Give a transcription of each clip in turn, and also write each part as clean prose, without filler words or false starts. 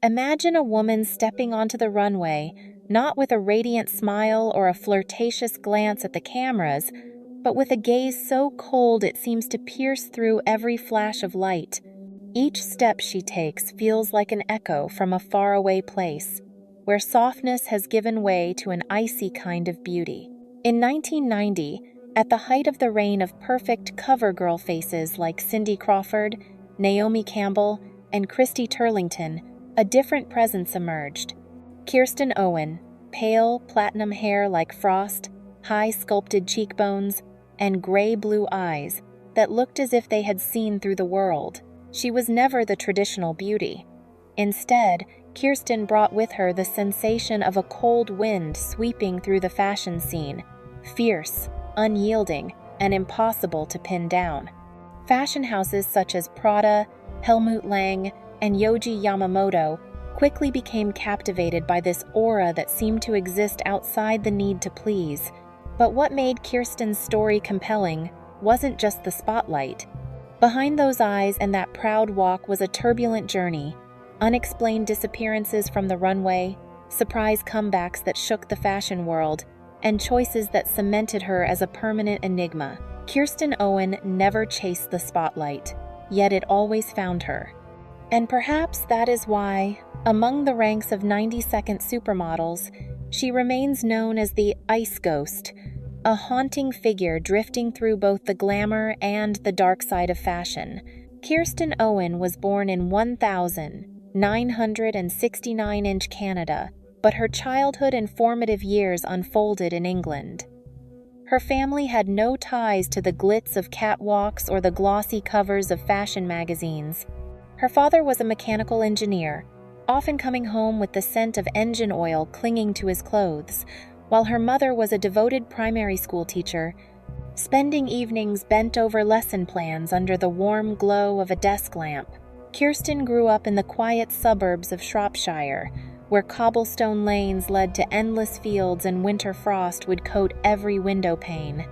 Imagine a woman stepping onto the runway, not with a radiant smile or a flirtatious glance at the cameras, but with a gaze so cold it seems to pierce through every flash of light. Each step she takes feels like an echo from a faraway place, where softness has given way to an icy kind of beauty. In 1990, at the height of the reign of perfect cover girl faces like Cindy Crawford, Naomi Campbell, and Christy Turlington, a different presence emerged. Kirsten Owen, pale, platinum hair like frost, high sculpted cheekbones, and gray-blue eyes that looked as if they had seen through the world. She was never the traditional beauty. Instead, Kirsten brought with her the sensation of a cold wind sweeping through the fashion scene, fierce, unyielding, and impossible to pin down. Fashion houses such as Prada, Helmut Lang, and Yohji Yamamoto quickly became captivated by this aura that seemed to exist outside the need to please. But what made Kirsten's story compelling wasn't just the spotlight. Behind those eyes and that proud walk was a turbulent journey, unexplained disappearances from the runway, surprise comebacks that shook the fashion world, and choices that cemented her as a permanent enigma. Kirsten Owen never chased the spotlight, yet it always found her. And perhaps that is why, among the ranks of 90-second supermodels, she remains known as the Ice Ghost, a haunting figure drifting through both the glamour and the dark side of fashion. Kirsten Owen was born in 1969 Canada, but her childhood and formative years unfolded in England. Her family had no ties to the glitz of catwalks or the glossy covers of fashion magazines. Her father was a mechanical engineer, often coming home with the scent of engine oil clinging to his clothes, while her mother was a devoted primary school teacher, spending evenings bent over lesson plans under the warm glow of a desk lamp. Kirsten grew up in the quiet suburbs of Shropshire, where cobblestone lanes led to endless fields and winter frost would coat every window pane.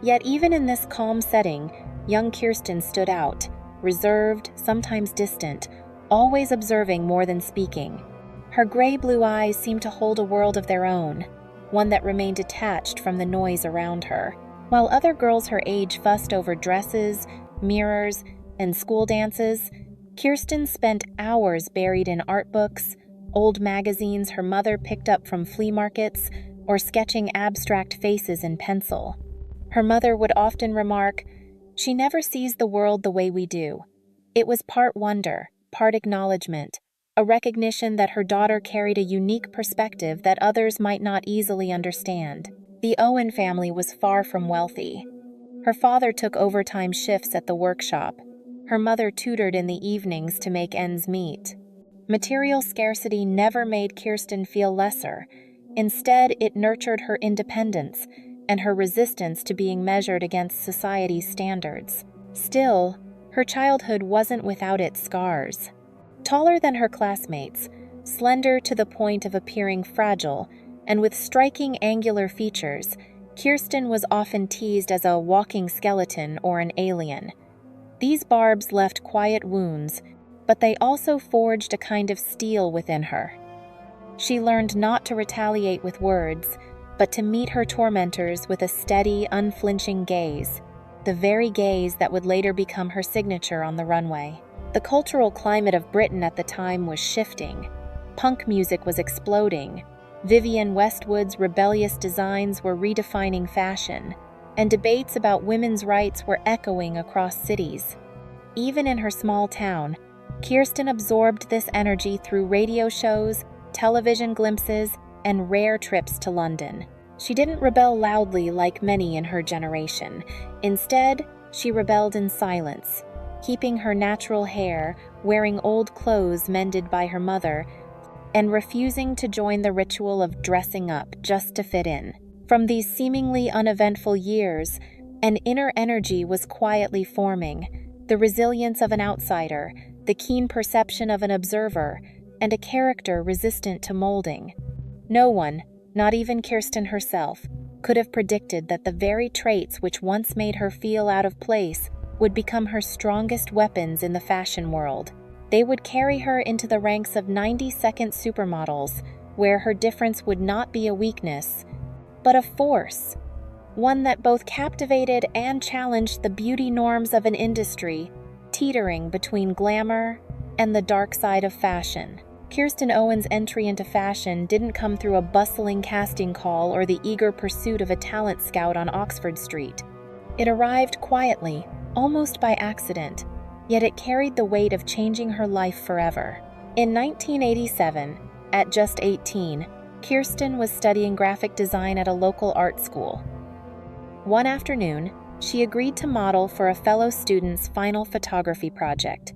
Yet even in this calm setting, young Kirsten stood out, reserved, sometimes distant, always observing more than speaking. Her gray-blue eyes seemed to hold a world of their own, one that remained detached from the noise around her. While other girls her age fussed over dresses, mirrors, and school dances, Kirsten spent hours buried in art books, old magazines her mother picked up from flea markets, or sketching abstract faces in pencil. Her mother would often remark, "She never sees the world the way we do." It was part wonder, part acknowledgement, a recognition that her daughter carried a unique perspective that others might not easily understand. The Owen family was far from wealthy. Her father took overtime shifts at the workshop. Her mother tutored in the evenings to make ends meet. Material scarcity never made Kirsten feel lesser. Instead, it nurtured her independence and her resistance to being measured against society's standards. Still, her childhood wasn't without its scars. Taller than her classmates, slender to the point of appearing fragile, and with striking angular features, Kirsten was often teased as a walking skeleton or an alien. These barbs left quiet wounds, but they also forged a kind of steel within her. She learned not to retaliate with words, but to meet her tormentors with a steady, unflinching gaze, the very gaze that would later become her signature on the runway. The cultural climate of Britain at the time was shifting. Punk music was exploding. Vivienne Westwood's rebellious designs were redefining fashion, and debates about women's rights were echoing across cities. Even in her small town, Kirsten absorbed this energy through radio shows, television glimpses, and rare trips to London. She didn't rebel loudly like many in her generation. Instead, she rebelled in silence, keeping her natural hair, wearing old clothes mended by her mother, and refusing to join the ritual of dressing up just to fit in. From these seemingly uneventful years, an inner energy was quietly forming, the resilience of an outsider, the keen perception of an observer, and a character resistant to molding. No one, not even Kirsten herself, could have predicted that the very traits which once made her feel out of place would become her strongest weapons in the fashion world. They would carry her into the ranks of 90-second supermodels, where her difference would not be a weakness, but a force, one that both captivated and challenged the beauty norms of an industry, teetering between glamour and the dark side of fashion. Kirsten Owen's entry into fashion didn't come through a bustling casting call or the eager pursuit of a talent scout on Oxford Street. It arrived quietly, almost by accident, yet it carried the weight of changing her life forever. In 1987, at just 18, Kirsten was studying graphic design at a local art school. One afternoon, she agreed to model for a fellow student's final photography project.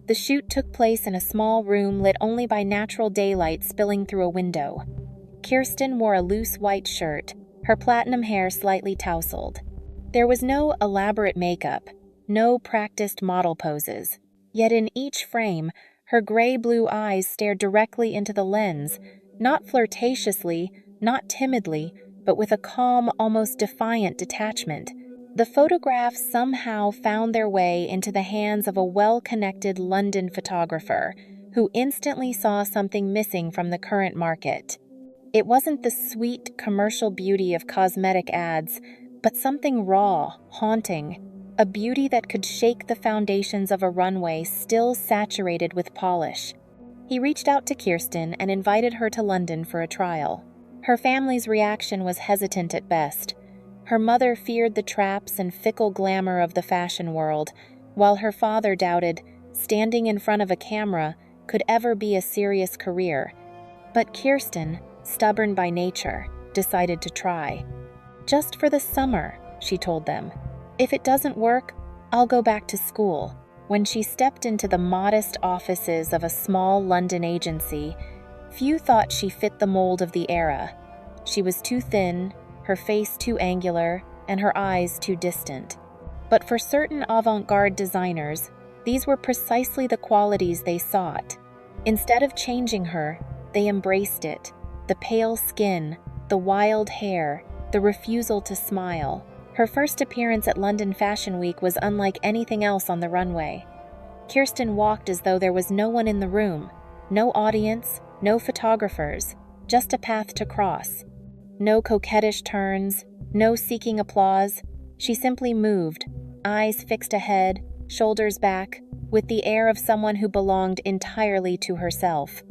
The shoot took place in a small room lit only by natural daylight spilling through a window. Kirsten wore a loose white shirt, her platinum hair slightly tousled. There was no elaborate makeup, no practiced model poses, yet in each frame, her gray-blue eyes stared directly into the lens, not flirtatiously, not timidly, but with a calm, almost defiant detachment. The photographs somehow found their way into the hands of a well-connected London photographer who instantly saw something missing from the current market. It wasn't the sweet, commercial beauty of cosmetic ads, but something raw, haunting, a beauty that could shake the foundations of a runway still saturated with polish. He reached out to Kirsten and invited her to London for a trial. Her family's reaction was hesitant at best. Her mother feared the traps and fickle glamour of the fashion world, while her father doubted standing in front of a camera could ever be a serious career. But Kirsten, stubborn by nature, decided to try. "Just for the summer," she told them. "If it doesn't work, I'll go back to school." When she stepped into the modest offices of a small London agency, few thought she fit the mold of the era. She was too thin, her face too angular, and her eyes too distant. But for certain avant-garde designers, these were precisely the qualities they sought. Instead of changing her, they embraced it: the pale skin, the wild hair, the refusal to smile. Her first appearance at London Fashion Week was unlike anything else on the runway. Kirsten walked as though there was no one in the room, no audience, no photographers, just a path to cross. No coquettish turns, no seeking applause. She simply moved, eyes fixed ahead, shoulders back, with the air of someone who belonged entirely to herself.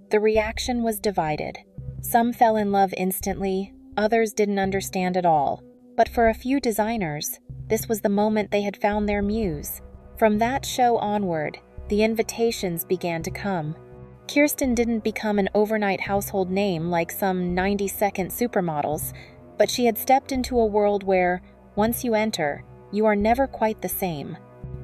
The reaction was divided. Some fell in love instantly, others didn't understand at all. But for a few designers, this was the moment they had found their muse. From that show onward, the invitations began to come. Kirsten didn't become an overnight household name like some 90-second supermodels, but she had stepped into a world where, once you enter, you are never quite the same.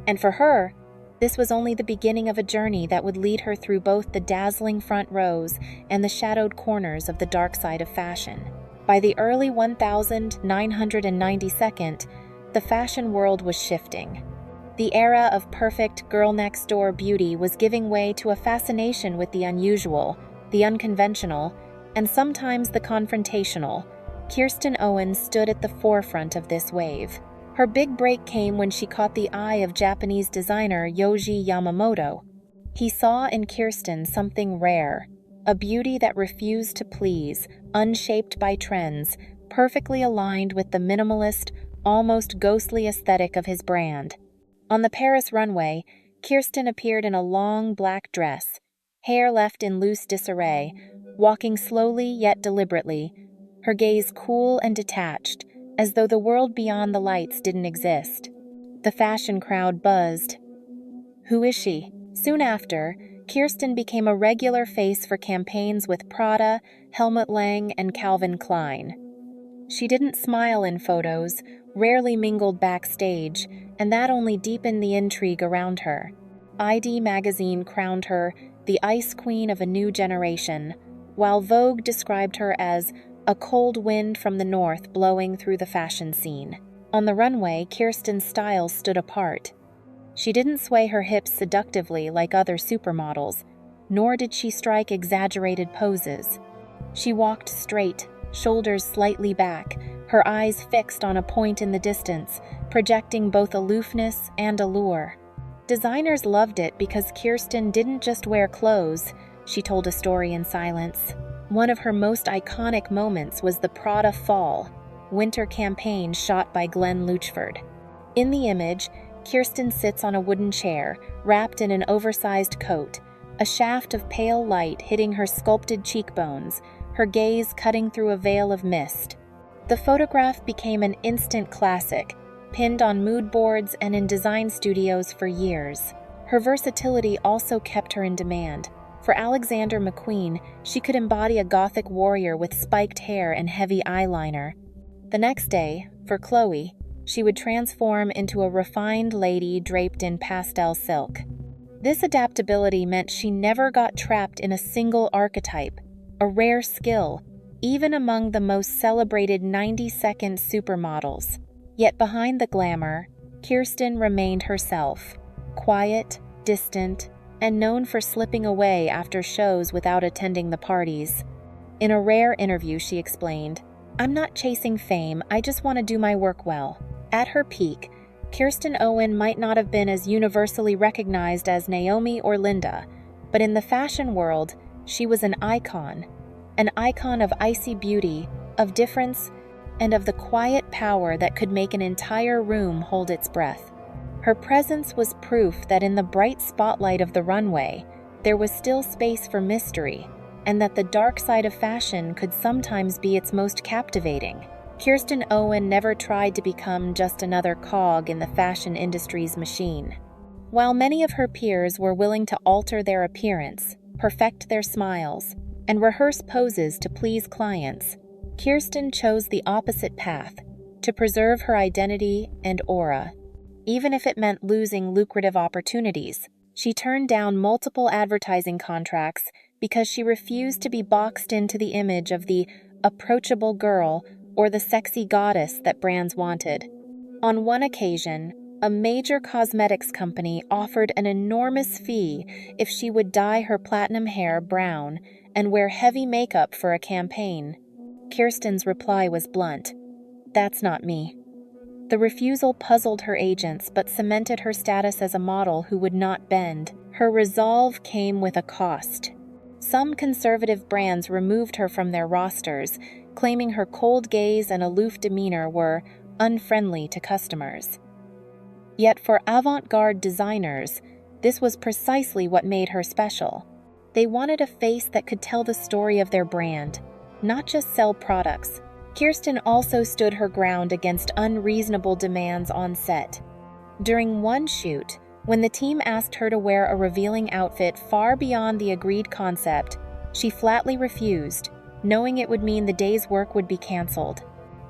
And for her, this was only the beginning of a journey that would lead her through both the dazzling front rows and the shadowed corners of the dark side of fashion. By the early 1992nd, the fashion world was shifting. The era of perfect girl-next-door beauty was giving way to a fascination with the unusual, the unconventional, and sometimes the confrontational. Kirsten Owen stood at the forefront of this wave. Her big break came when she caught the eye of Japanese designer Yohji Yamamoto. He saw in Kirsten something rare, a beauty that refused to please, unshaped by trends, perfectly aligned with the minimalist, almost ghostly aesthetic of his brand. On the Paris runway, Kirsten appeared in a long black dress, hair left in loose disarray, walking slowly yet deliberately, her gaze cool and detached, as though the world beyond the lights didn't exist. The fashion crowd buzzed. "Who is she?" Soon after, Kirsten became a regular face for campaigns with Prada, Helmut Lang, and Calvin Klein. She didn't smile in photos, rarely mingled backstage, and that only deepened the intrigue around her. ID magazine crowned her the Ice Queen of a new generation, while Vogue described her as a cold wind from the north blowing through the fashion scene. On the runway, Kirsten's style stood apart. She didn't sway her hips seductively like other supermodels, nor did she strike exaggerated poses. She walked straight, shoulders slightly back, her eyes fixed on a point in the distance, projecting both aloofness and allure. Designers loved it because Kirsten didn't just wear clothes, she told a story in silence. One of her most iconic moments was the Prada Fall winter campaign shot by Glenn Luchford. In the image, Kirsten sits on a wooden chair, wrapped in an oversized coat, a shaft of pale light hitting her sculpted cheekbones, her gaze cutting through a veil of mist. The photograph became an instant classic, pinned on mood boards and in design studios for years. Her versatility also kept her in demand. For Alexander McQueen, she could embody a gothic warrior with spiked hair and heavy eyeliner. The next day, for Chloe, she would transform into a refined lady draped in pastel silk. This adaptability meant she never got trapped in a single archetype, a rare skill, even among the most celebrated 90-second supermodels. Yet behind the glamour, Kirsten remained herself, quiet, distant, and known for slipping away after shows without attending the parties. In a rare interview, she explained, "I'm not chasing fame, I just want to do my work well." At her peak, Kirsten Owen might not have been as universally recognized as Naomi or Linda, but in the fashion world, she was an icon of icy beauty, of difference, and of the quiet power that could make an entire room hold its breath. Her presence was proof that in the bright spotlight of the runway, there was still space for mystery, and that the dark side of fashion could sometimes be its most captivating. Kirsten Owen never tried to become just another cog in the fashion industry's machine. While many of her peers were willing to alter their appearance, perfect their smiles, and rehearse poses to please clients, Kirsten chose the opposite path, to preserve her identity and aura. Even if it meant losing lucrative opportunities, she turned down multiple advertising contracts because she refused to be boxed into the image of the approachable girl or the sexy goddess that brands wanted. On one occasion, a major cosmetics company offered an enormous fee if she would dye her platinum hair brown and wear heavy makeup for a campaign. Kirsten's reply was blunt, "That's not me." The refusal puzzled her agents but cemented her status as a model who would not bend. Her resolve came with a cost. Some conservative brands removed her from their rosters, claiming her cold gaze and aloof demeanor were unfriendly to customers. Yet for avant-garde designers, this was precisely what made her special. They wanted a face that could tell the story of their brand, not just sell products. Kirsten also stood her ground against unreasonable demands on set. During one shoot, when the team asked her to wear a revealing outfit far beyond the agreed concept, she flatly refused, knowing it would mean the day's work would be canceled.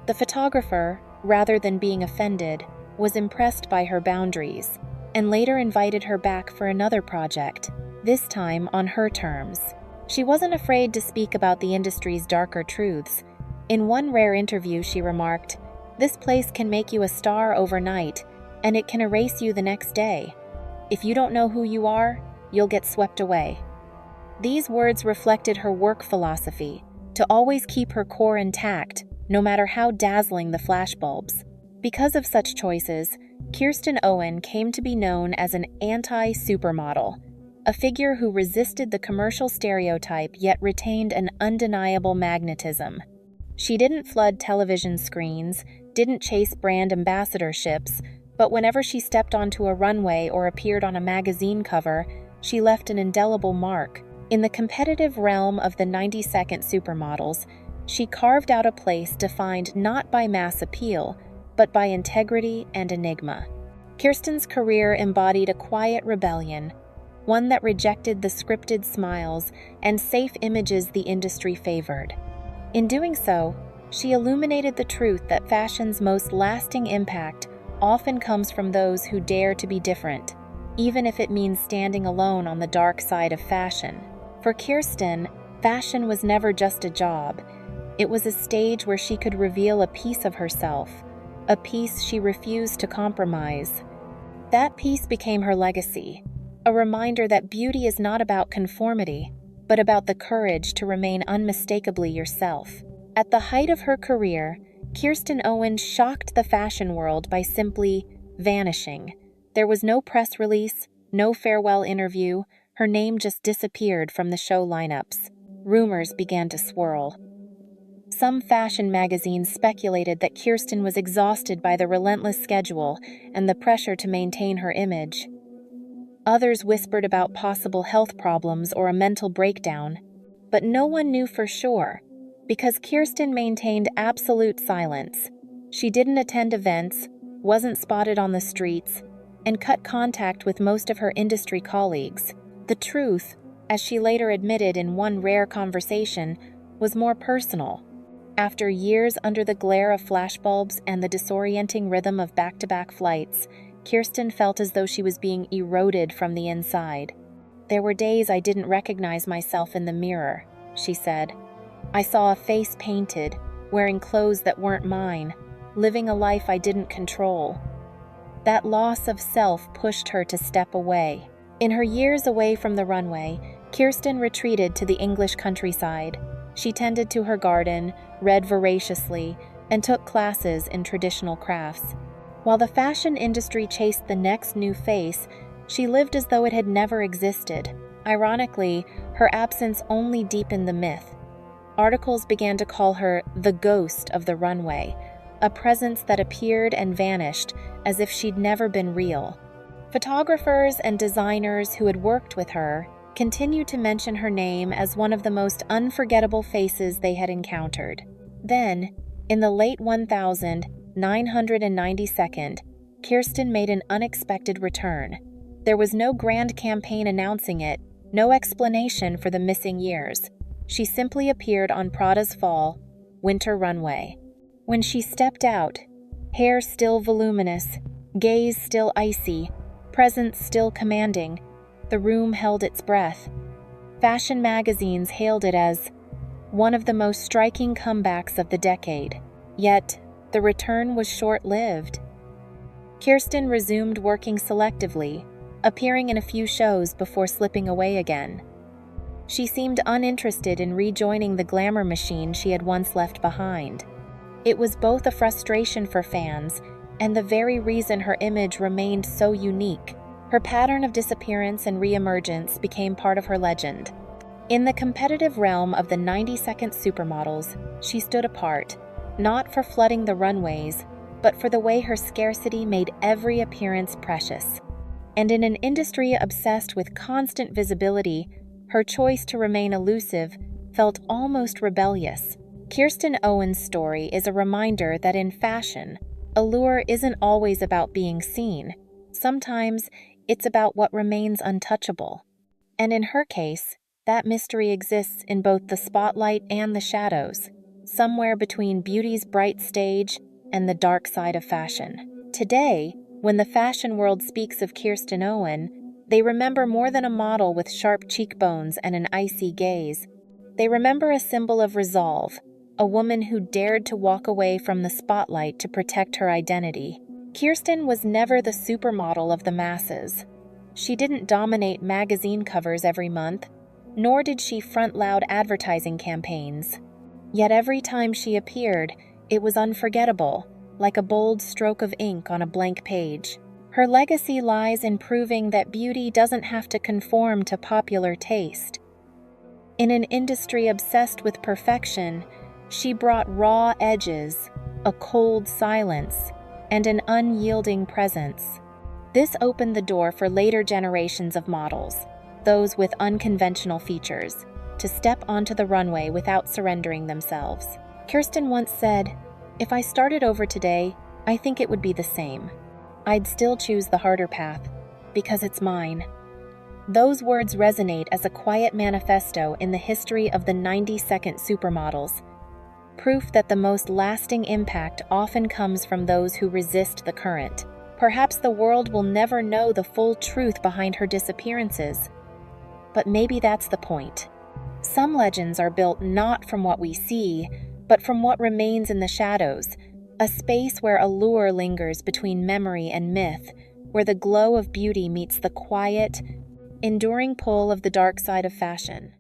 The photographer, rather than being offended, was impressed by her boundaries, and later invited her back for another project, this time on her terms. She wasn't afraid to speak about the industry's darker truths. In one rare interview, she remarked, "This place can make you a star overnight, and it can erase you the next day. If you don't know who you are, you'll get swept away." These words reflected her work philosophy, to always keep her core intact, no matter how dazzling the flashbulbs. Because of such choices, Kirsten Owen came to be known as an anti-supermodel, a figure who resisted the commercial stereotype yet retained an undeniable magnetism. She didn't flood television screens, didn't chase brand ambassadorships, but whenever she stepped onto a runway or appeared on a magazine cover, she left an indelible mark. In the competitive realm of the 90-second supermodels, she carved out a place defined not by mass appeal, but by integrity and enigma. Kirsten's career embodied a quiet rebellion, one that rejected the scripted smiles and safe images the industry favored. In doing so, she illuminated the truth that fashion's most lasting impact often comes from those who dare to be different, even if it means standing alone on the dark side of fashion. For Kirsten, fashion was never just a job. It was a stage where she could reveal a piece of herself, a piece she refused to compromise. That piece became her legacy, a reminder that beauty is not about conformity, but about the courage to remain unmistakably yourself. At the height of her career, Kirsten Owen shocked the fashion world by simply vanishing. There was no press release, no farewell interview. Her name just disappeared from the show lineups. Rumors began to swirl. Some fashion magazines speculated that Kirsten was exhausted by the relentless schedule and the pressure to maintain her image. Others whispered about possible health problems or a mental breakdown, but no one knew for sure, because Kirsten maintained absolute silence. She didn't attend events, wasn't spotted on the streets, and cut contact with most of her industry colleagues. The truth, as she later admitted in one rare conversation, was more personal. After years under the glare of flashbulbs and the disorienting rhythm of back-to-back flights, Kirsten felt as though she was being eroded from the inside. "There were days I didn't recognize myself in the mirror," she said. "I saw a face painted, wearing clothes that weren't mine, living a life I didn't control." That loss of self pushed her to step away. In her years away from the runway, Kirsten retreated to the English countryside. She tended to her garden, read voraciously, and took classes in traditional crafts. While the fashion industry chased the next new face, she lived as though it had never existed. Ironically, her absence only deepened the myth. Articles began to call her the ghost of the runway, a presence that appeared and vanished as if she'd never been real. Photographers and designers who had worked with her continued to mention her name as one of the most unforgettable faces they had encountered. Then, in the late 1992nd, Kirsten made an unexpected return. There was no grand campaign announcing it, no explanation for the missing years. She simply appeared on Prada's fall/winter runway. When she stepped out, hair still voluminous, gaze still icy, presence still commanding, the room held its breath. Fashion magazines hailed it as one of the most striking comebacks of the decade. Yet, the return was short-lived. Kirsten resumed working selectively, appearing in a few shows before slipping away again. She seemed uninterested in rejoining the glamour machine she had once left behind. It was both a frustration for fans and the very reason her image remained so unique. Her pattern of disappearance and reemergence became part of her legend. In the competitive realm of the 90s Supermodels, she stood apart, not for flooding the runways, but for the way her scarcity made every appearance precious. And in an industry obsessed with constant visibility, her choice to remain elusive felt almost rebellious. Kirsten Owen's story is a reminder that in fashion, allure isn't always about being seen. Sometimes, it's about what remains untouchable. And in her case, that mystery exists in both the spotlight and the shadows, somewhere between beauty's bright stage and the dark side of fashion. Today, when the fashion world speaks of Kirsten Owen, they remember more than a model with sharp cheekbones and an icy gaze. They remember a symbol of resolve, a woman who dared to walk away from the spotlight to protect her identity. Kirsten was never the supermodel of the masses. She didn't dominate magazine covers every month, nor did she front loud advertising campaigns. Yet every time she appeared, it was unforgettable, like a bold stroke of ink on a blank page. Her legacy lies in proving that beauty doesn't have to conform to popular taste. In an industry obsessed with perfection, she brought raw edges, a cold silence, and an unyielding presence. This opened the door for later generations of models, those with unconventional features, to step onto the runway without surrendering themselves. Kirsten once said, "If I started over today, I think it would be the same. I'd still choose the harder path, because it's mine." Those words resonate as a quiet manifesto in the history of the 90s Supermodels, proof that the most lasting impact often comes from those who resist the current. Perhaps the world will never know the full truth behind her disappearances, but maybe that's the point. Some legends are built not from what we see, but from what remains in the shadows, a space where allure lingers between memory and myth, where the glow of beauty meets the quiet, enduring pull of the dark side of fashion.